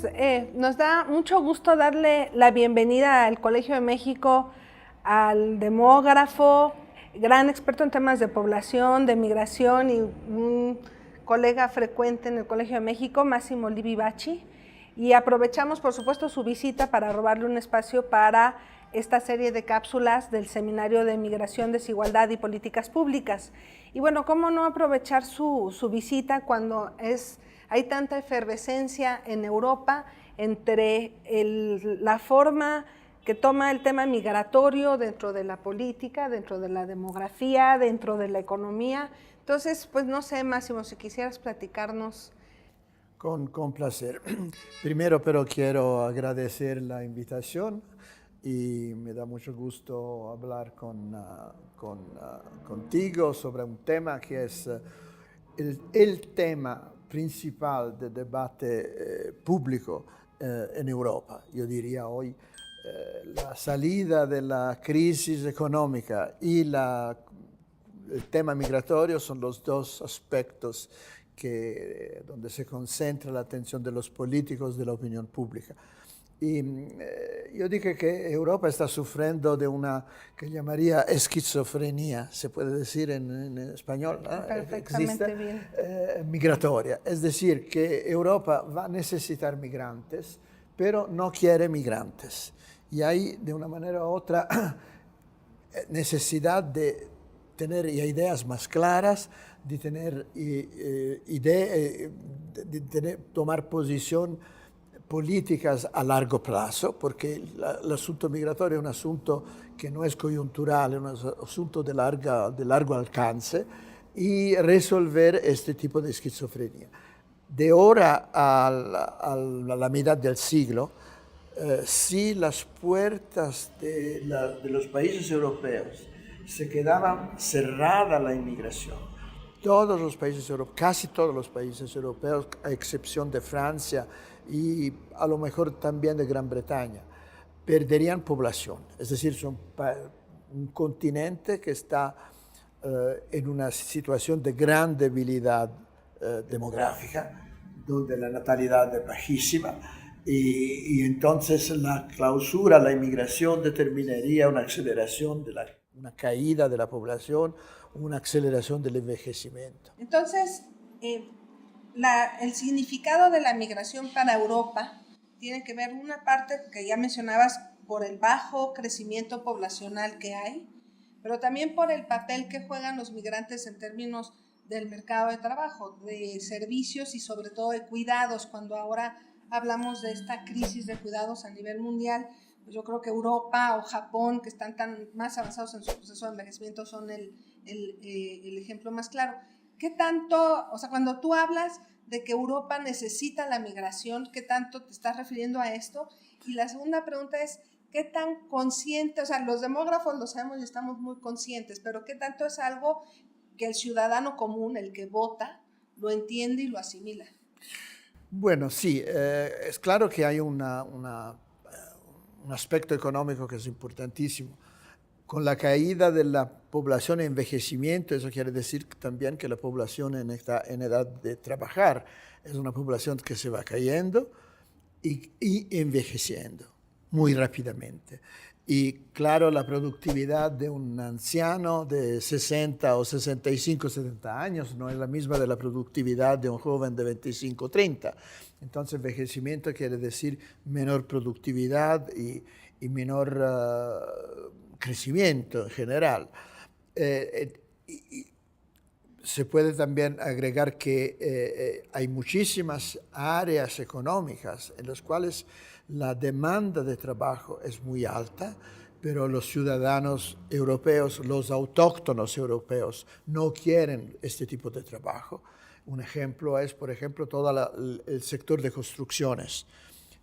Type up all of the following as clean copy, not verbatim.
pues nos da mucho gusto darle la bienvenida al Colegio de México al demógrafo, gran experto en temas de población, de migración y un colega frecuente en el Colegio de México, Massimo Livi Bacci. Y aprovechamos, por supuesto, su visita para robarle un espacio para esta serie de cápsulas del Seminario de Migración, Desigualdad y Políticas Públicas. Y bueno, ¿cómo no aprovechar su visita cuando hay tanta efervescencia en Europa entre la forma que toma el tema migratorio dentro de la política, dentro de la demografía, dentro de la economía? Entonces, pues no sé, Máximo, si quisieras platicarnos. Con placer. Primero, pero quiero agradecer la invitación y me da mucho gusto hablar contigo sobre un tema que es el tema principal del debate público en Europa. Yo diría hoy la salida de la crisis económica y el tema migratorio son los dos aspectos donde se concentra la atención de los políticos, de la opinión pública. Y yo dije que Europa está sufriendo de una que llamaría esquizofrenia, se puede decir en español, ¿no? Perfectamente Existe, bien. Migratoria. Es decir, que Europa va a necesitar migrantes, pero no quiere migrantes. Y hay, de una manera u otra, necesidad de tener ideas más claras, de tomar posición políticas a largo plazo, porque el asunto migratorio es un asunto que no es coyuntural, es un asunto de largo alcance, y resolver este tipo de esquizofrenia. De ahora a la mitad del siglo, si las puertas de los países europeos se quedaban cerradas a la inmigración, todos los países europeos, casi todos los países europeos, a excepción de Francia y a lo mejor también de Gran Bretaña, perderían población. Es decir, son un continente que está en una situación de gran debilidad demográfica, donde la natalidad es bajísima, y entonces la clausura, la inmigración determinaría una aceleración una caída de la población, una aceleración del envejecimiento. Entonces, el significado de la migración para Europa tiene que ver una parte que ya mencionabas por el bajo crecimiento poblacional que hay, pero también por el papel que juegan los migrantes en términos del mercado de trabajo, de servicios y sobre todo de cuidados. Cuando ahora hablamos de esta crisis de cuidados a nivel mundial, pues yo creo que Europa o Japón, que están tan más avanzados en su proceso de envejecimiento, son el ejemplo más claro. ¿Qué tanto, o sea, cuando tú hablas de que Europa necesita la migración, qué tanto te estás refiriendo a esto? Y la segunda pregunta es, ¿qué tan consciente, o sea, los demógrafos lo sabemos y estamos muy conscientes, pero qué tanto es algo que el ciudadano común, el que vota, lo entiende y lo asimila? Bueno, sí, es claro que hay un aspecto económico que es importantísimo. Con la caída de la población en envejecimiento, eso quiere decir también que la población en edad de trabajar es una población que se va cayendo y envejeciendo muy rápidamente. Y claro, la productividad de un anciano de 60 o 65, 70 años no es la misma de la productividad de un joven de 25, 30. Entonces, envejecimiento quiere decir menor productividad y menor crecimiento en general. Se puede también agregar que hay muchísimas áreas económicas en las cuales la demanda de trabajo es muy alta, pero los ciudadanos europeos, los autóctonos europeos, no quieren este tipo de trabajo. Un ejemplo es, por ejemplo, todo el sector de construcciones.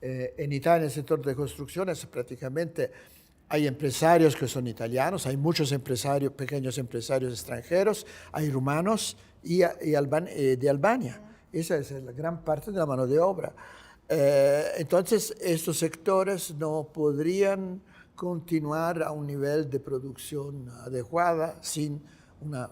En Italia, el sector de construcciones prácticamente hay empresarios que son italianos, hay muchos empresarios, pequeños empresarios extranjeros, hay rumanos y de Albania. Esa es la gran parte de la mano de obra. Entonces, estos sectores no podrían continuar a un nivel de producción adecuada sin una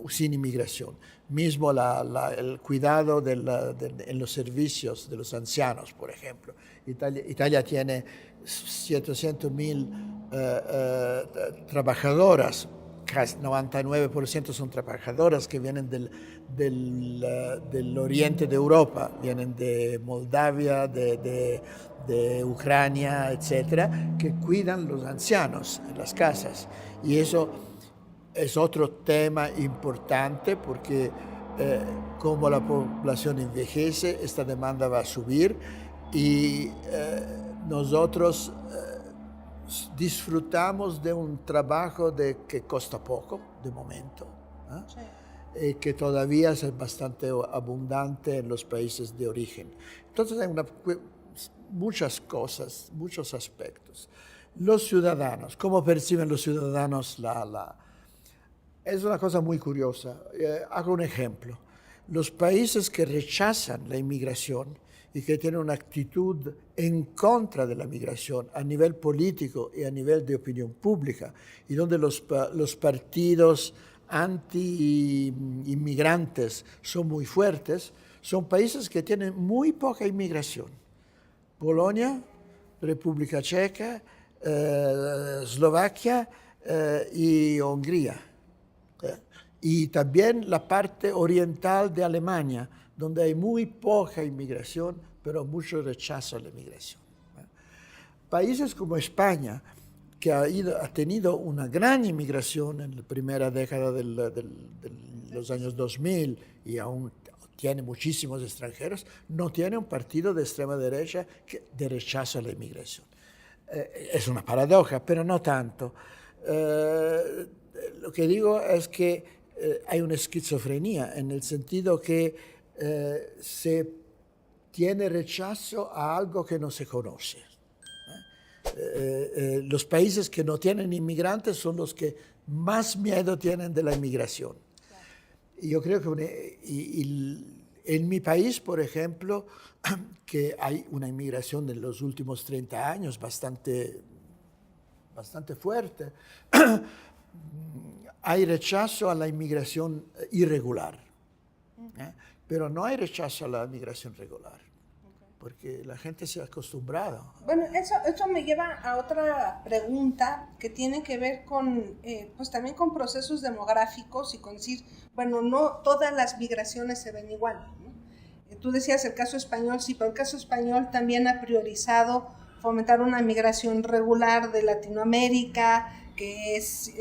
sin inmigración. Mismo el cuidado en los servicios de los ancianos, por ejemplo. Italia tiene 700.000 trabajadoras, casi 99% son trabajadoras que vienen del oriente de Europa, vienen de Moldavia, de Ucrania, etcétera, que cuidan los ancianos en las casas. Y eso es otro tema importante porque como la población envejece, esta demanda va a subir y nosotros disfrutamos de un trabajo que cuesta poco, de momento, que todavía es bastante abundante en los países de origen. Entonces hay muchas cosas, muchos aspectos. Los ciudadanos, ¿cómo perciben los ciudadanos Es una cosa muy curiosa. Hago un ejemplo. Los países que rechazan la inmigración y que tienen una actitud en contra de la migración a nivel político y a nivel de opinión pública, y donde los partidos anti-inmigrantes son muy fuertes, son países que tienen muy poca inmigración. Polonia, República Checa, Eslovaquia y Hungría. Y también la parte oriental de Alemania, donde hay muy poca inmigración, pero mucho rechazo a la inmigración. Países como España, que ha tenido una gran inmigración en la primera década de los años 2000 y aún tiene muchísimos extranjeros, no tiene un partido de extrema derecha de rechazo a la inmigración. Es una paradoja, pero no tanto. Lo que digo es que hay una esquizofrenia en el sentido que se tiene rechazo a algo que no se conoce. Los países que no tienen inmigrantes son los que más miedo tienen de la inmigración. Y yo creo que en mi país, por ejemplo, que hay una inmigración en los últimos 30 años bastante fuerte, hay rechazo a la inmigración irregular, pero no hay rechazo a la inmigración regular, porque la gente se ha acostumbrado. Bueno, eso me lleva a otra pregunta que tiene que ver con, pues también con procesos demográficos y con decir, bueno, no todas las migraciones se ven igual, ¿no? Tú decías el caso español, sí, pero el caso español también ha priorizado fomentar una migración regular de Latinoamérica, que es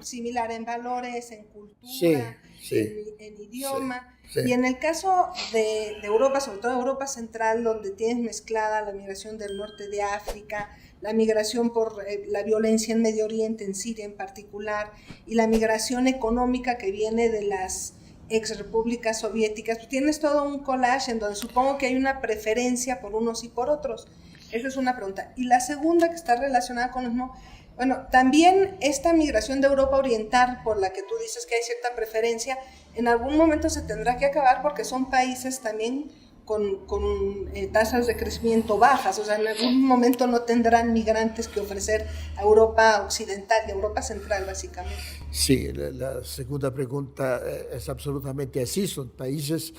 similar en valores, en cultura, en idioma. Sí. Y en el caso de Europa, sobre todo Europa Central, donde tienes mezclada la migración del norte de África, la migración por la violencia en Medio Oriente, en Siria en particular, y la migración económica que viene de las exrepúblicas soviéticas, pues tienes todo un collage en donde supongo que hay una preferencia por unos y por otros. Esa es una pregunta. Y la segunda, que está relacionada con los no, bueno, también esta migración de Europa Oriental, por la que tú dices que hay cierta preferencia, en algún momento se tendrá que acabar porque son países también con tasas de crecimiento bajas, o sea, en algún momento no tendrán migrantes que ofrecer a Europa Occidental y a Europa Central, básicamente. Sí, la segunda pregunta es absolutamente así, son países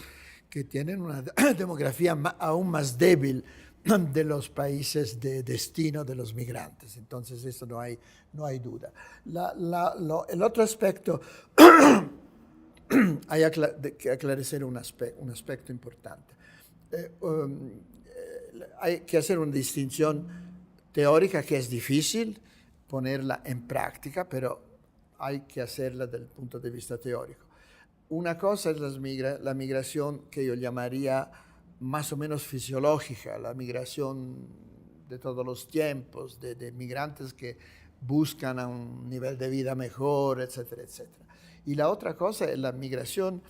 que tienen una demografía aún más débil de los países de destino de los migrantes. Entonces, eso no hay duda. El otro aspecto, hay que aclarecer un aspecto importante. Hay que hacer una distinción teórica que es difícil ponerla en práctica, pero hay que hacerla desde el punto de vista teórico. Una cosa es la migración que yo llamaría más o menos fisiológica, la migración de todos los tiempos, de migrantes que buscan a un nivel de vida mejor, etcétera, etcétera. Y la otra cosa es la migración,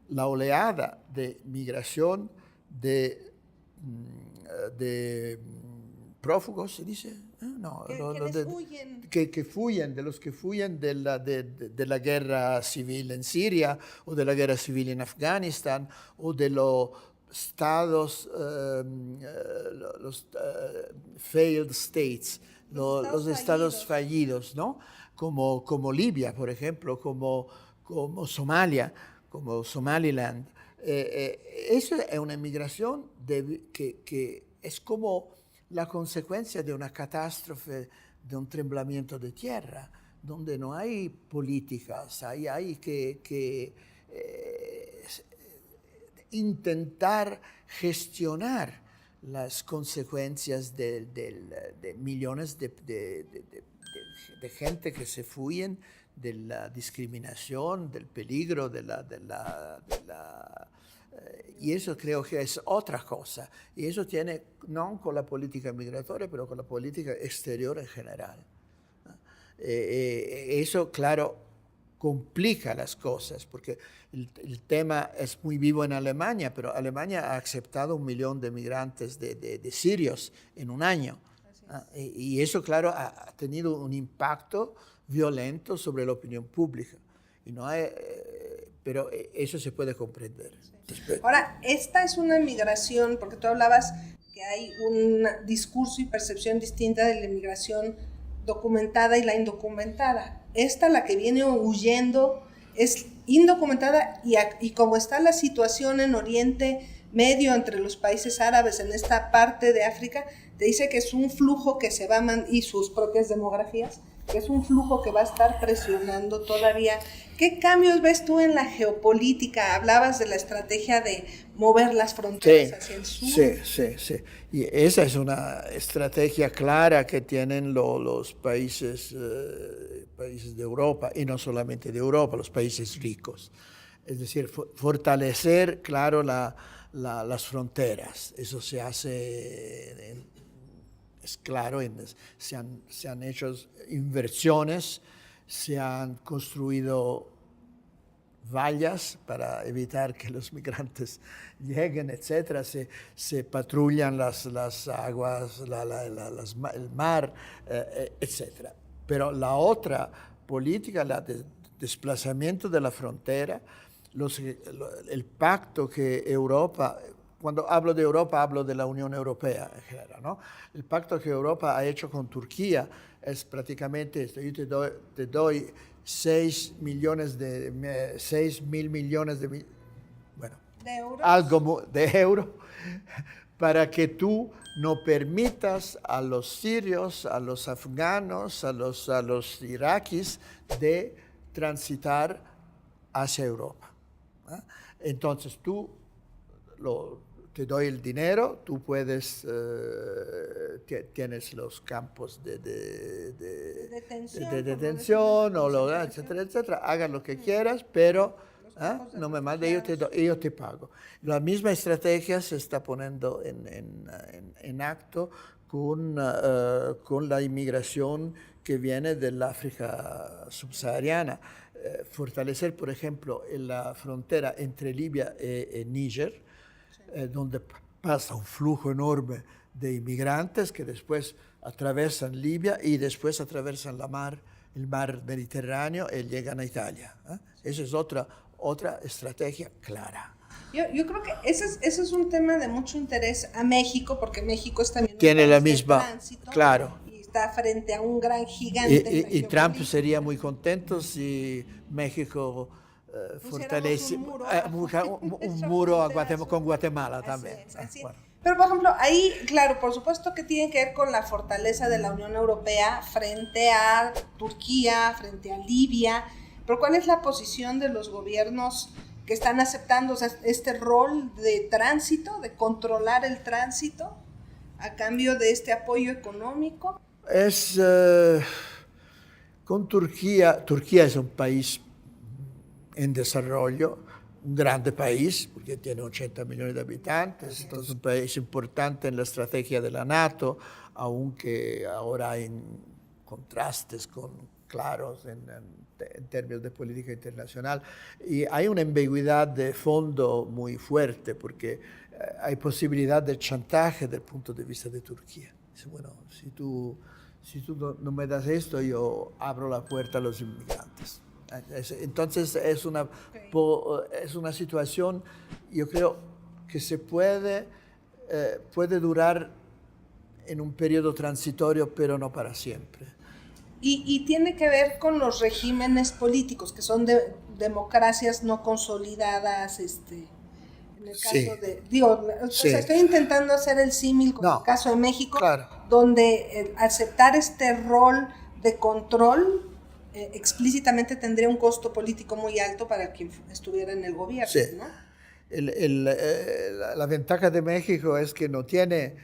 la oleada de migración de prófugos, ¿se dice? No, que fuyen, de los que fuyen de la guerra civil en Siria o de la guerra civil en Afganistán o de los estados, failed states, los estados fallidos, ¿no? Como Libia, por ejemplo, como como Somalia, como Somaliland. Eso es una migración que es como la consecuencia de una catástrofe, de un temblamiento de tierra, donde no hay políticas, hay que intentar gestionar las consecuencias de millones de gente que se fuyen de la discriminación, del peligro, y eso creo que es otra cosa. Y eso tiene, no con la política migratoria, pero con la política exterior en general. Eso, claro, complica las cosas, porque el tema es muy vivo en Alemania, pero Alemania ha aceptado 1 millón de migrantes de sirios en un año. Y eso, claro, ha tenido un impacto violento sobre la opinión pública. Y no hay, pero eso se puede comprender. Sí. Ahora, esta es una migración, porque tú hablabas que hay un discurso y percepción distinta de la inmigración documentada y la indocumentada. Esta, la que viene huyendo, es indocumentada y como está la situación en Oriente Medio entre los países árabes en esta parte de África, te dice que es un flujo que se va y sus propias demografías, que es un flujo que va a estar presionando todavía. ¿Qué cambios ves tú en la geopolítica? Hablabas de la estrategia de mover las fronteras hacia el sur. Sí. Y esa es una estrategia clara que tienen los países de Europa, y no solamente de Europa, los países ricos. Es decir, fortalecer, claro, las fronteras. Eso se hace, es claro, se han hecho inversiones, se han construido vallas para evitar que los migrantes lleguen, etc. Se patrullan las aguas, el mar, etc. Pero la otra política, la de desplazamiento de la frontera, el pacto que Europa, cuando hablo de Europa hablo de la Unión Europea en general, ¿no? El pacto que Europa ha hecho con Turquía es prácticamente esto: yo te doy 6 mil millones de bueno, ¿de euros? Algo de euros para que tú no permitas a los sirios, a los afganos, a los iraquíes de transitar hacia Europa. Entonces te doy el dinero, tú puedes, tienes los campos de detención, etcétera, etcétera, hagan lo que quieras, pero no me mandes, yo te pago. La misma estrategia se está poniendo en acto con la inmigración que viene del África subsahariana. Fortalecer, por ejemplo, en la frontera entre Libia y Níger, donde pasa un flujo enorme de inmigrantes que después atravesan Libia y después atravesan el mar Mediterráneo y llegan a Italia. Esa es otra estrategia clara. Yo creo que ese es un tema de mucho interés a México, porque México es también tiene la misma, tránsito, claro. Y está frente a un gran gigante. Y Trump sería muy contento si México fortalece un muro con Guatemala también. Así es. Bueno. Pero, por ejemplo, ahí, claro, por supuesto que tiene que ver con la fortaleza de la Unión Europea frente a Turquía, frente a Libia. Pero, ¿cuál es la posición de los gobiernos que están aceptando, o sea, este rol de tránsito, de controlar el tránsito a cambio de este apoyo económico? Con Turquía es un país en desarrollo, un grande país, porque tiene 80 millones de habitantes, entonces es un país importante en la estrategia de la NATO, aunque ahora hay contrastes claros en términos de política internacional, y hay una ambigüedad de fondo muy fuerte, porque hay posibilidad de chantaje desde el punto de vista de Turquía. Dice, bueno, si tú no me das esto, yo abro la puerta a los inmigrantes. Entonces es una situación, yo creo, que se puede durar en un periodo transitorio, pero no para siempre. Y tiene que ver con los regímenes políticos, que son democracias no consolidadas, en el caso Sí. o Sí. sea, estoy intentando hacer el símil con No, el caso de México, claro. donde aceptar este rol de control explícitamente tendría un costo político muy alto para quien estuviera en el gobierno, Sí. ¿no? La ventaja de México es que no tiene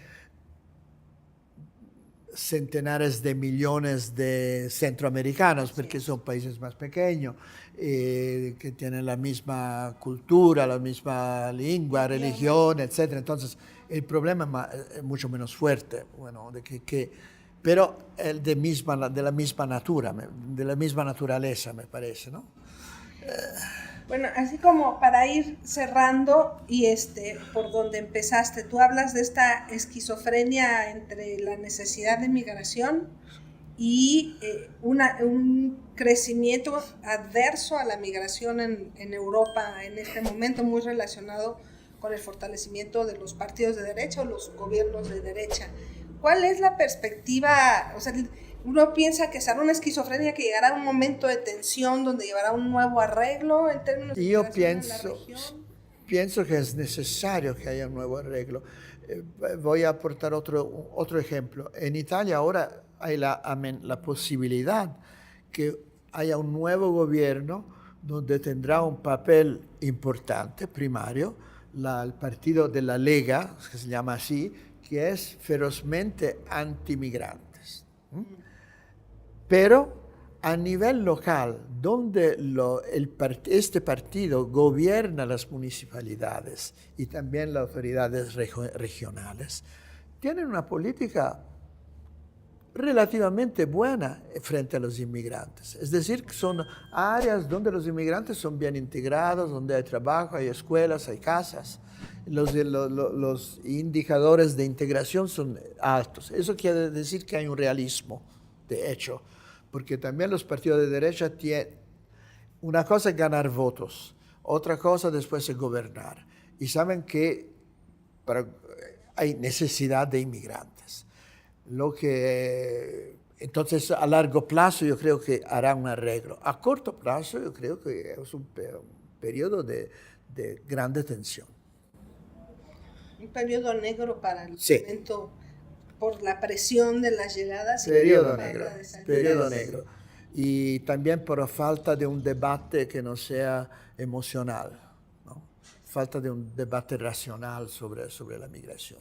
centenares de millones de centroamericanos, porque son países más pequeños, que tienen la misma cultura, la misma lengua, religión, etc. Entonces, el problema es mucho menos fuerte, bueno, pero el de la misma de la misma naturaleza, me parece, ¿no? Bueno, así como para ir cerrando y por donde empezaste, tú hablas de esta esquizofrenia entre la necesidad de migración y un crecimiento adverso a la migración en Europa en este momento, muy relacionado con el fortalecimiento de los partidos de derecha o los gobiernos de derecha. ¿Cuál es la perspectiva? O sea, uno piensa que será una esquizofrenia que llegará a un momento de tensión donde llevará un nuevo arreglo en términos de Yo migración en la región. pienso que es necesario que haya un nuevo arreglo. Voy a aportar otro ejemplo. En Italia ahora hay la posibilidad que haya un nuevo gobierno donde tendrá un papel importante, primario, el partido de la Lega, que se llama así, que es ferozmente antimigrantes. Pero a nivel local, donde este partido gobierna las municipalidades y también las autoridades regionales, tienen una política relativamente buena frente a los inmigrantes. Es decir, que son áreas donde los inmigrantes son bien integrados, donde hay trabajo, hay escuelas, hay casas. Los indicadores de integración son altos. Eso quiere decir que hay un realismo, de hecho, porque también los partidos de derecha tienen, una cosa es ganar votos, otra cosa después es gobernar. Y saben que hay necesidad de inmigrantes. Entonces, a largo plazo yo creo que hará un arreglo. A corto plazo yo creo que es un periodo de grande tensión. Un periodo negro para el Sí. momento por la presión de las llegadas. Periodo negro. Y también por falta de un debate que no sea emocional, ¿no? Falta de un debate racional sobre la migración.